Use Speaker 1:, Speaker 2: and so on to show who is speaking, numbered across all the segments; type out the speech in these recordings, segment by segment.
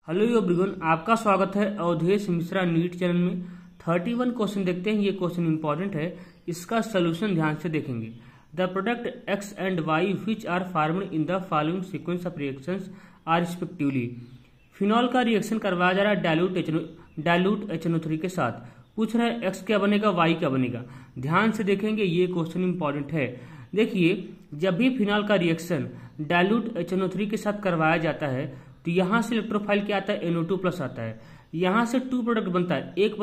Speaker 1: Hello everyone, आपका स्वागत है अवधेश मिश्रा नीट चैनल में। 31 क्वेश्चन देखते हैं। ये क्वेश्चन इंपॉर्टेंट है, इसका सोल्यूशन ध्यान से देखेंगे। The product X and Y which are formed in the following sequence of reactions are respectively. Phenol का रिएक्शन करवाया जा रहा है डाइल्यूट HNO3 के साथ। पूछ रहा है एक्स क्या बनेगा, वाई क्या बनेगा। ध्यान से देखेंगे, ये क्वेश्चन इंपॉर्टेंट है। देखिए, जब भी फिनॉल का रिएक्शन डाइल्यूट HNO3 के साथ करवाया जाता है तो यहाँ से इलेक्ट्रोफाइल क्या आता है, NO2 प्लस आता है। यहाँ से टू प्रोडक्ट बनता है, एक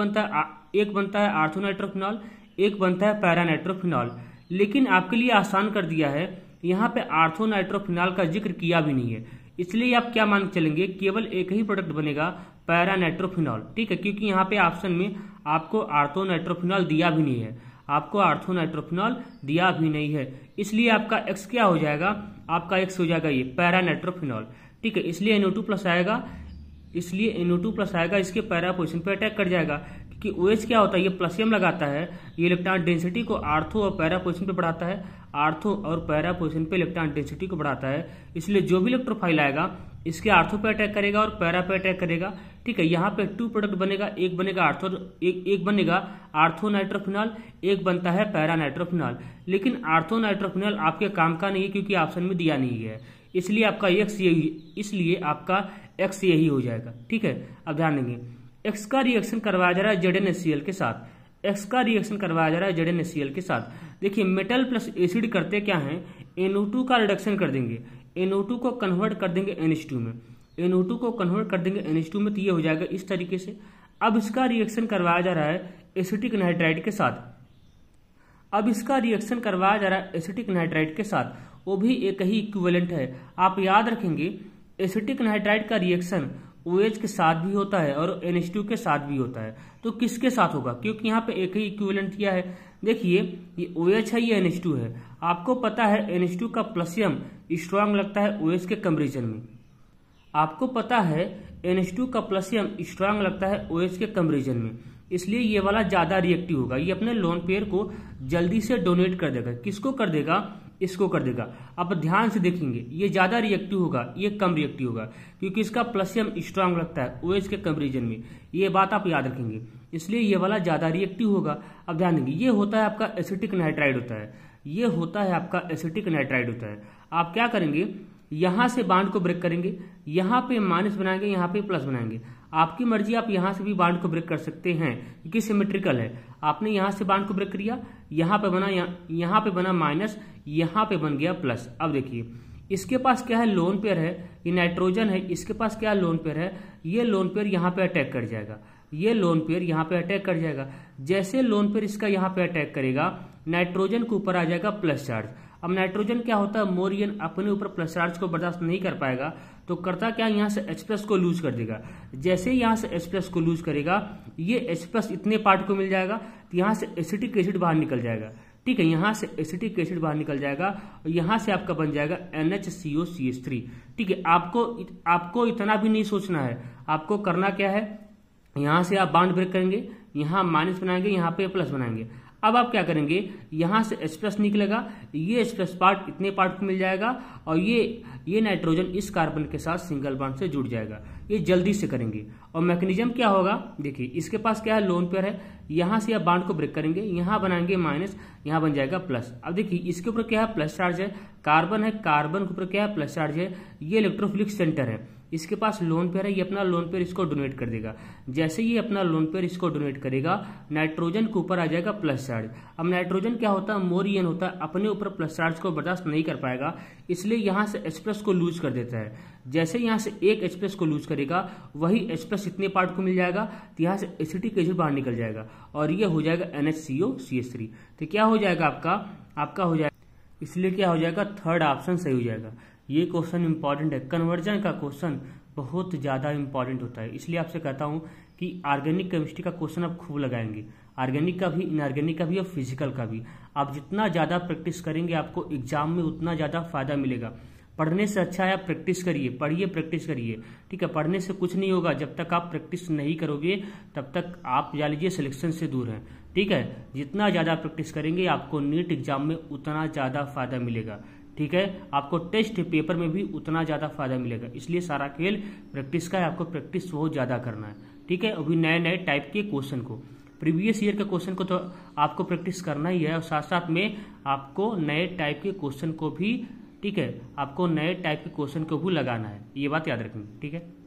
Speaker 1: बनता है आर्थोनाइट्रोफिनॉल, एक बनता है पैरानाइट्रोफिनॉल। लेकिन आपके लिए आसान कर दिया है, यहाँ पे आर्थोनाइट्रोफिनॉल का जिक्र किया भी नहीं है, इसलिए आप क्या मान के चलेंगे, केवल एक ही प्रोडक्ट बनेगा पैरानाइट्रोफिनॉल। ठीक है, क्योंकि यहाँ पे ऑप्शन में आपको आर्थोनाइट्रोफिनॉल दिया भी नहीं है, इसलिए आपका एक्स क्या हो जाएगा, आपका एक्स हो जाएगा ये पैरानाइट्रोफिनॉल। ठीक है, इसलिए NO2 प्लस आएगा, इसके पैरा पोजीशन पे अटैक कर जाएगा। क्योंकि OH क्या होता है, ये प्लसियम लगाता है, ये इलेक्ट्रॉन डेंसिटी को आर्थो और पैरा पोजीशन पे बढ़ाता है, इसलिए जो भी इलेक्ट्रोफाइल आएगा इसके आर्थो पे अटैक करेगा और पैरा पे अटैक करेगा। ठीक है, यहाँ पे टू प्रोडक्ट बनेगा, एक बनेगा आर्थोनाइट्रोफिनॉल, एक बनता है पैरानाइट्रोफिनॉल। लेकिन आर्थोनाइट्रोफिनॉल आपके काम का नहीं है, क्योंकि ऑप्शन में दिया नहीं है, इसलिए आपका एक्स यही हो जाएगा। ठीक है, अब ध्यान देंगे, एक्स का रिएक्शन करवाया जा रहा है ZnHCl के साथ। देखिए, मेटल प्लस एसिड करते क्या है, NO2 का रिडक्शन कर देंगे, NO2 को कन्वर्ट कर देंगे NH2 में, तो ये हो जाएगा इस तरीके से। अब इसका रिएक्शन करवाया जा रहा है एसिटिक नाइट्राइड के साथ, वो भी एक ही इक्विवेलेंट है। आप याद रखेंगे, एसिटिक नाइट्राइड का रिएक्शन OH के साथ भी होता है और NH2 के साथ भी होता है। तो किसके साथ होगा, क्योंकि यहाँ पे एक ही इक्विवेलेंट किया है। देखिए, ये OH है, ये NH2 है। आपको पता है NH2 का प्लसियम स्ट्रांग लगता है OH के कंपेरिजन में, इसलिए ये वाला ज्यादा रिएक्टिव होगा। ये अपने लोन पेयर को जल्दी से डोनेट कर देगा। किसको कर देगा, इसको कर देगा। अब ध्यान से देखेंगे, ये ज्यादा रिएक्टिव होगा, ये कम रिएक्टिव होगा, क्योंकि इसका प्लसियम स्ट्रांग लगता है OH के कंपेरिजन में। ये बात आप याद रखेंगे, इसलिए ये वाला ज्यादा रिएक्टिव होगा। अब ध्यान देंगे, ये होता है आपका एसिटिक नाइट्राइड होता है। आप क्या करेंगे, यहां से बांड को ब्रेक करेंगे, यहाँ पे माइनस बनाएंगे, यहाँ पे प्लस बनाएंगे। आपकी मर्जी, आप यहां से भी बांड को ब्रेक कर सकते हैं, क्योंकि सिमेट्रिकल है। आपने यहां से बांड को ब्रेक किया, यहाँ पे बना माइनस, यहाँ पे बन गया प्लस। अब देखिए, इसके पास क्या है, लोन पेयर है, ये नाइट्रोजन है, इसके पास क्या लोन पेयर है, ये लोन पेयर यहाँ पे अटैक कर जाएगा। जैसे लोन पेयर इसका यहाँ पे अटैक करेगा, नाइट्रोजन के ऊपर आ जाएगा प्लस चार्ज। अब नाइट्रोजन क्या होता है, मोरियन अपने ऊपर प्लस चार्ज को बर्दाश्त नहीं कर पाएगा, तो करता क्या, यहाँ से H+ को लूज कर देगा। जैसे यहाँ से H+ को लूज करेगा, ये H+ इतने पार्ट को मिल जाएगा, तो यहाँ से एसिटिक एसिड बाहर निकल जाएगा। ठीक है, यहाँ से एसिटिक एसिड बाहर निकल जाएगा और यहाँ से आपका बन जाएगा NHCOCH3। ठीक है, आपको इतना भी नहीं सोचना है, आपको करना क्या है, यहाँ से आप बाउंड ब्रेक करेंगे, यहाँ माइनस बनाएंगे, यहाँ पे प्लस बनाएंगे। अब आप क्या करेंगे, यहाँ से H+ निकलेगा, ये H+ पार्ट इतने पार्ट को मिल जाएगा और ये नाइट्रोजन इस कार्बन के साथ सिंगल बॉन्ड से जुड़ जाएगा। ये जल्दी से करेंगे। और मैकेनिज्म क्या होगा, देखिए, इसके पास क्या है, लोन पेयर है, यहाँ से आप बॉन्ड को ब्रेक करेंगे, यहाँ बनाएंगे माइनस, यहाँ बन जाएगा प्लस। अब देखिए, इसके ऊपर क्या है, प्लस चार्ज है, कार्बन के ऊपर क्या है, प्लस चार्ज है, ये इलेक्ट्रोफिलिक सेंटर है, इसके पास लोन पेयर है, ये अपना लोन पेयर इसको डोनेट कर देगा। जैसे ये अपना लोन पेयर इसको डोनेट करेगा, नाइट्रोजन के ऊपर आ जाएगा प्लस चार्ज। अब नाइट्रोजन क्या होता है, मोरियन होता है, अपने ऊपर प्लस चार्ज को बर्दाश्त नहीं कर पाएगा, इसलिए यहाँ से H+ को लूज कर देता है। जैसे यहाँ से एक H+ को लूज करेगा, वही H+ इतने पार्ट को मिल जाएगा, तो यहाँ से एसिटिक एसिड बाहर निकल जाएगा और ये हो जाएगा NHCOCH3। तो क्या हो जाएगा, आपका हो जाएगा, इसलिए क्या हो जाएगा, थर्ड ऑप्शन सही हो जाएगा। ये क्वेश्चन इंपॉर्टेंट है, कन्वर्जन का क्वेश्चन बहुत ज्यादा इंपॉर्टेंट होता है, इसलिए आपसे कहता हूं कि ऑर्गेनिक केमिस्ट्री का क्वेश्चन आप खूब लगाएंगे, ऑर्गेनिक का भी, इनऑर्गेनिक का भी और फिजिकल का भी। आप जितना ज्यादा प्रैक्टिस करेंगे, आपको एग्जाम में उतना ज्यादा फायदा मिलेगा। पढ़ने से अच्छा है आप प्रैक्टिस करिए, प्रैक्टिस करिए। ठीक है, पढ़ने से कुछ नहीं होगा, जब तक आप प्रैक्टिस नहीं करोगे तब तक आप जान लीजिए सिलेक्शन से दूर हैं। ठीक है, जितना ज्यादा प्रैक्टिस करेंगे आपको नीट एग्जाम में उतना ज्यादा फायदा मिलेगा। ठीक है, आपको टेस्ट पेपर में भी उतना ज़्यादा फायदा मिलेगा। इसलिए सारा खेल प्रैक्टिस का है, आपको प्रैक्टिस बहुत ज़्यादा करना है। ठीक है, अभी नए नए टाइप के क्वेश्चन को, प्रीवियस ईयर के क्वेश्चन को तो आपको प्रैक्टिस करना ही है, और साथ साथ में आपको नए टाइप के क्वेश्चन को भी, ठीक है, आपको नए टाइप के क्वेश्चन को भी लगाना है, ये बात याद रखनी। ठीक है।